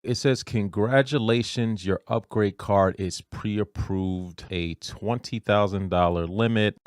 It says, congratulations, your upgrade card is pre-approved, a $20,000 limit.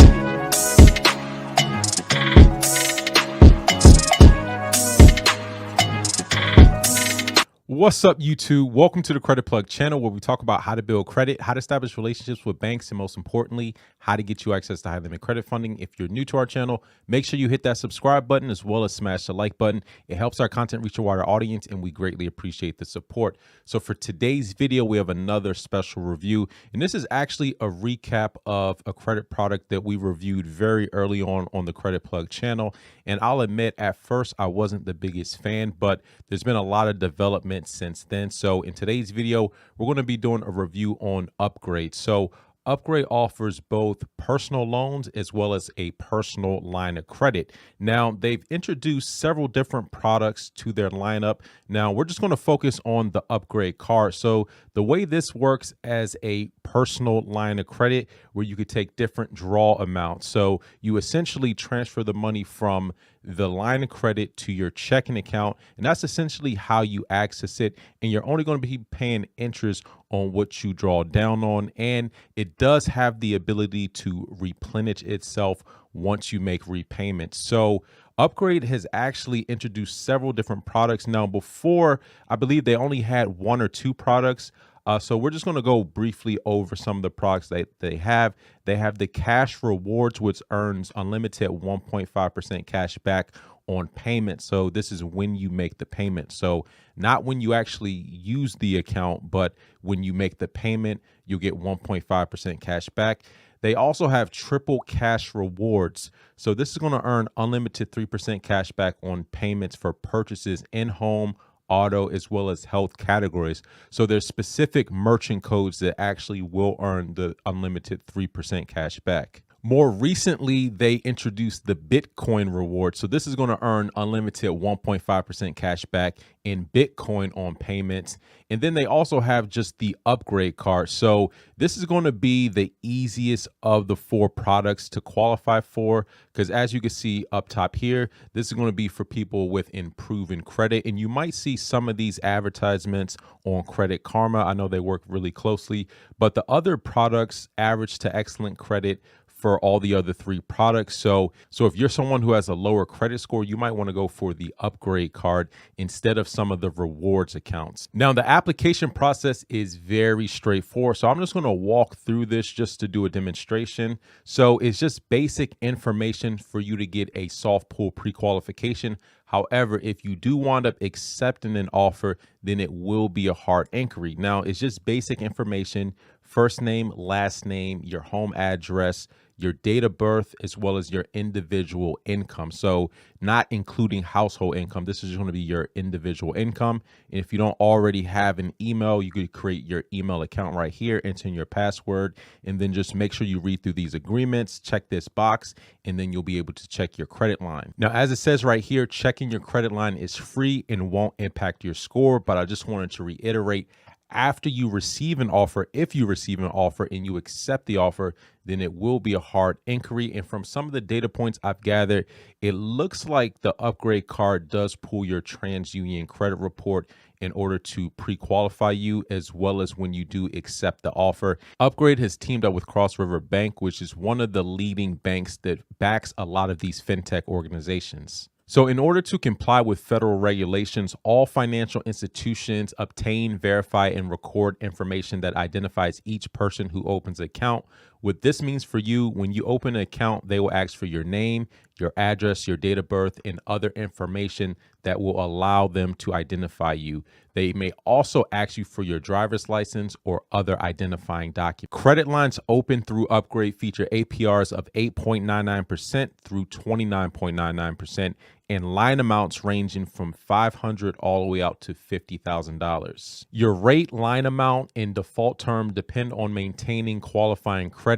What's up, YouTube? Welcome to the Credit Plug channel, where we talk about how to build credit, how to establish relationships with banks, and most importantly, how to get you access to high limit credit funding. If you're new to our channel, make sure you hit that subscribe button as well as smash the like button. It helps our content reach a wider audience, and we greatly appreciate the support. So for today's video, we have another special review, and this is actually a recap of a credit product that we reviewed very early on the Credit Plug channel. And I'll admit, at first, I wasn't the biggest fan, but there's been a lot of development since then. So in today's video, we're going to be doing a review on Upgrade. So Upgrade offers both personal loans as well as a personal line of credit. Now, they've introduced several different products to their lineup. Now, we're just going to focus on the Upgrade card. So the way this works as a personal line of credit, where you could take different draw amounts. So you essentially transfer the money from the line of credit to your checking account, and that's essentially how you access it. And you're only going to be paying interest on what you draw down on, and it does have the ability to replenish itself once you make repayments. So Upgrade has actually introduced several different products. Now, before, I believe they only had one or two products. So we're just going to go briefly over some of the products that they have. They have the Cash Rewards, which earns unlimited 1.5% cash back on payment. So this is when you make the payment. So not when you actually use the account, but when you make the payment, you'll get 1.5% cash back. They also have Triple Cash Rewards. So this is going to earn unlimited 3% cash back on payments for purchases in home, auto, as well as health categories. So there's specific merchant codes that actually will earn the unlimited 3% cash back. More recently, they introduced the Bitcoin reward. So this is going to earn unlimited 1.5% cash back in Bitcoin on payments. And then they also have just the Upgrade card. So this is going to be the easiest of the four products to qualify for, because as you can see up top here, this is going to be for people with improving credit. And you might see some of these advertisements on Credit Karma. I know they work really closely, but the other products average to excellent credit for all the other three products. So if you're someone who has a lower credit score, you might want to go for the Upgrade card instead of some of the rewards accounts. Now, the application process is very straightforward. So I'm just going to walk through this just to do a demonstration. So it's just basic information for you to get a soft pull pre-qualification. However, if you do wind up accepting an offer, then it will be a hard inquiry. Now, it's just basic information: first name, last name, your home address, your date of birth, as well as your individual income. So not including household income. This is going to be your individual income. And if you don't already have an email, you could create your email account right here, enter in your password, and then just make sure you read through these agreements, check this box, and then you'll be able to check your credit line. Now, as it says right here, checking your credit line is free and won't impact your score. But I just wanted to reiterate, after you receive an offer, if you receive an offer and you accept the offer, then it will be a hard inquiry. And from some of the data points I've gathered, it looks like the Upgrade card does pull your TransUnion credit report in order to pre-qualify you, as well as when you do accept the offer. Upgrade has teamed up with Cross River Bank, which is one of the leading banks that backs a lot of these fintech organizations. So in order to comply with federal regulations, all financial institutions obtain, verify, and record information that identifies each person who opens an account. What this means for you: when you open an account, they will ask for your name, your address, your date of birth, and other information that will allow them to identify you. They may also ask you for your driver's license or other identifying document. Credit lines open through Upgrade feature APRs of 8.99% through 29.99%, and line amounts ranging from $500 all the way out to $50,000. Your rate, line amount, and default term depend on maintaining qualifying credit,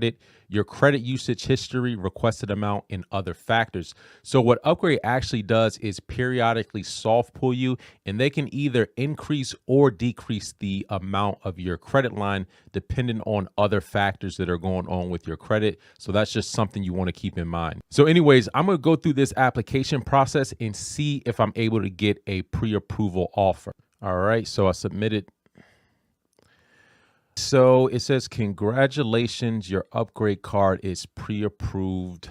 your credit usage history, requested amount, and other factors. So what Upgrade actually does is periodically soft pull you, and they can either increase or decrease the amount of your credit line depending on other factors that are going on with your credit. So that's just something you want to keep in mind. So anyways, I'm going to go through this application process and see if I'm able to get a pre-approval offer. All right, so I submitted. So it says, congratulations, your upgrade card is pre-approved.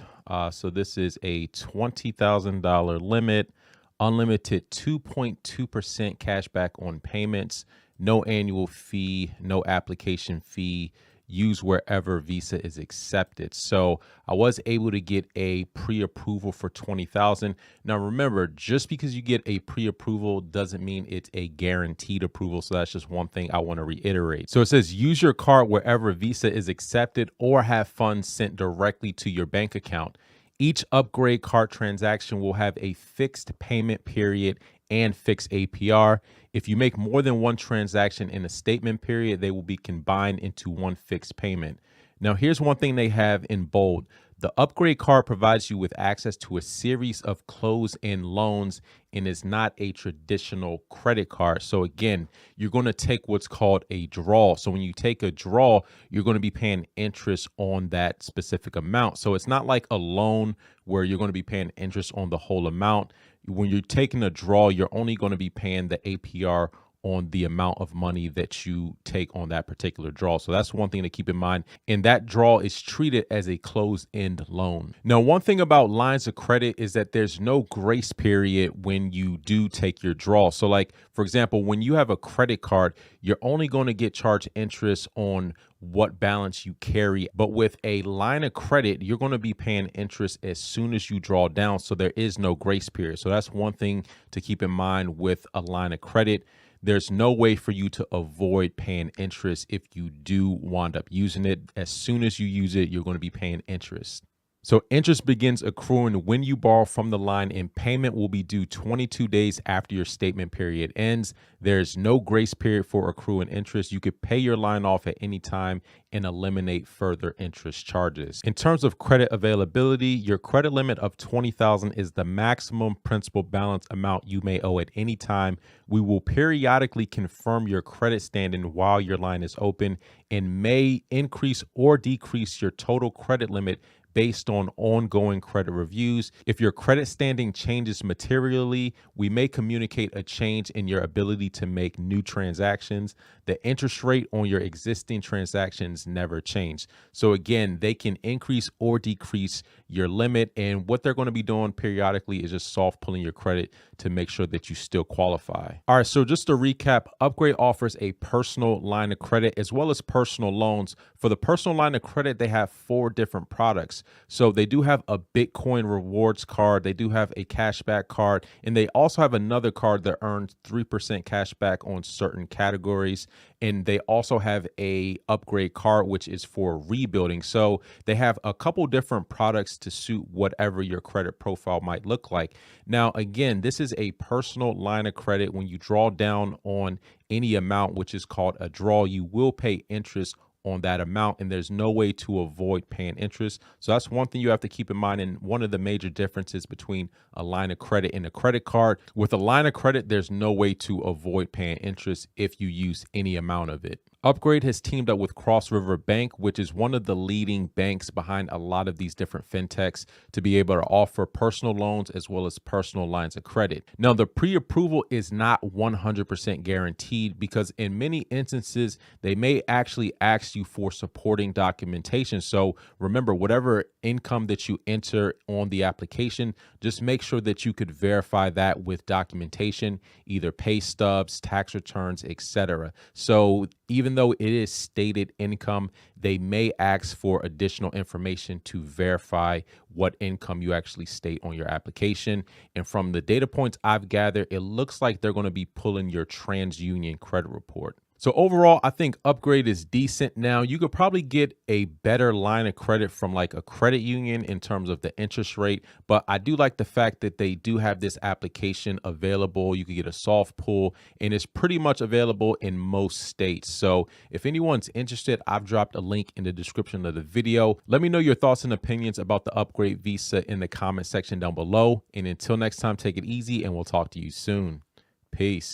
So this is a $20,000 limit, unlimited 2.2% cash back on payments, no annual fee, no application fee, use wherever Visa is accepted. So I was able to get a pre-approval for 20,000. Now remember, just because you get a pre-approval doesn't mean it's a guaranteed approval. So that's just one thing I want to reiterate. So it says use your card wherever Visa is accepted or have funds sent directly to your bank account. Each upgrade card transaction will have a fixed payment period and fixed APR. If you make more than one transaction in a statement period, they will be combined into one fixed payment. Now, here's one thing they have in bold. The upgrade card provides you with access to a series of closed-end loans and is not a traditional credit card. So again, you're going to take what's called a draw. So when you take a draw, you're going to be paying interest on that specific amount. So it's not like a loan where you're going to be paying interest on the whole amount. When you're taking a draw, you're only going to be paying the APR on the amount of money that you take on that particular draw. So that's one thing to keep in mind. And that draw is treated as a closed-end loan. Now, one thing about lines of credit is that there's no grace period when you do take your draw. So like, for example, when you have a credit card, you're only going to get charged interest on what balance you carry. But with a line of credit, you're going to be paying interest as soon as you draw down. So there is no grace period. So that's one thing to keep in mind with a line of credit. There's no way for you to avoid paying interest if you do wind up using it. As soon as you use it, you're going to be paying interest. So interest begins accruing when you borrow from the line, and payment will be due 22 days after your statement period ends. There's no grace period for accruing interest. You could pay your line off at any time and eliminate further interest charges. In terms of credit availability, your credit limit of $20,000 is the maximum principal balance amount you may owe at any time. We will periodically confirm your credit standing while your line is open and may increase or decrease your total credit limit based on ongoing credit reviews. If your credit standing changes materially, we may communicate a change in your ability to make new transactions. The interest rate on your existing transactions never change. So again, they can increase or decrease your limit. And what they're going to be doing periodically is just soft pulling your credit to make sure that you still qualify. All right, so just to recap, Upgrade offers a personal line of credit as well as personal loans. For the personal line of credit, they have 4 different products. So they do have a Bitcoin rewards card, they do have a cashback card, and they also have another card that earns 3% cashback on certain categories. And they also have a upgrade card, which is for rebuilding. So they have a couple different products to suit whatever your credit profile might look like. Now, again, this is a personal line of credit. When you draw down on any amount, which is called a draw, you will pay interest on that amount, and there's no way to avoid paying interest. So that's one thing you have to keep in mind, and one of the major differences between a line of credit and a credit card. With a line of credit, there's no way to avoid paying interest if you use any amount of it. Upgrade has teamed up with Cross River Bank, which is one of the leading banks behind a lot of these different fintechs, to be able to offer personal loans as well as personal lines of credit. Now, the pre-approval is not 100% guaranteed because in many instances, they may actually ask you for supporting documentation. So remember, whatever income that you enter on the application, just make sure that you could verify that with documentation, either pay stubs, tax returns, etc. So even though it is stated income, they may ask for additional information to verify what income you actually state on your application. And from the data points I've gathered, it looks like they're going to be pulling your TransUnion credit report. So overall, I think Upgrade is decent. Now, you could probably get a better line of credit from like a credit union in terms of the interest rate, but I do like the fact that they do have this application available. You can get a soft pull, and it's pretty much available in most states. So if anyone's interested, I've dropped a link in the description of the video. Let me know your thoughts and opinions about the Upgrade Visa in the comment section down below. And until next time, take it easy, and we'll talk to you soon. Peace.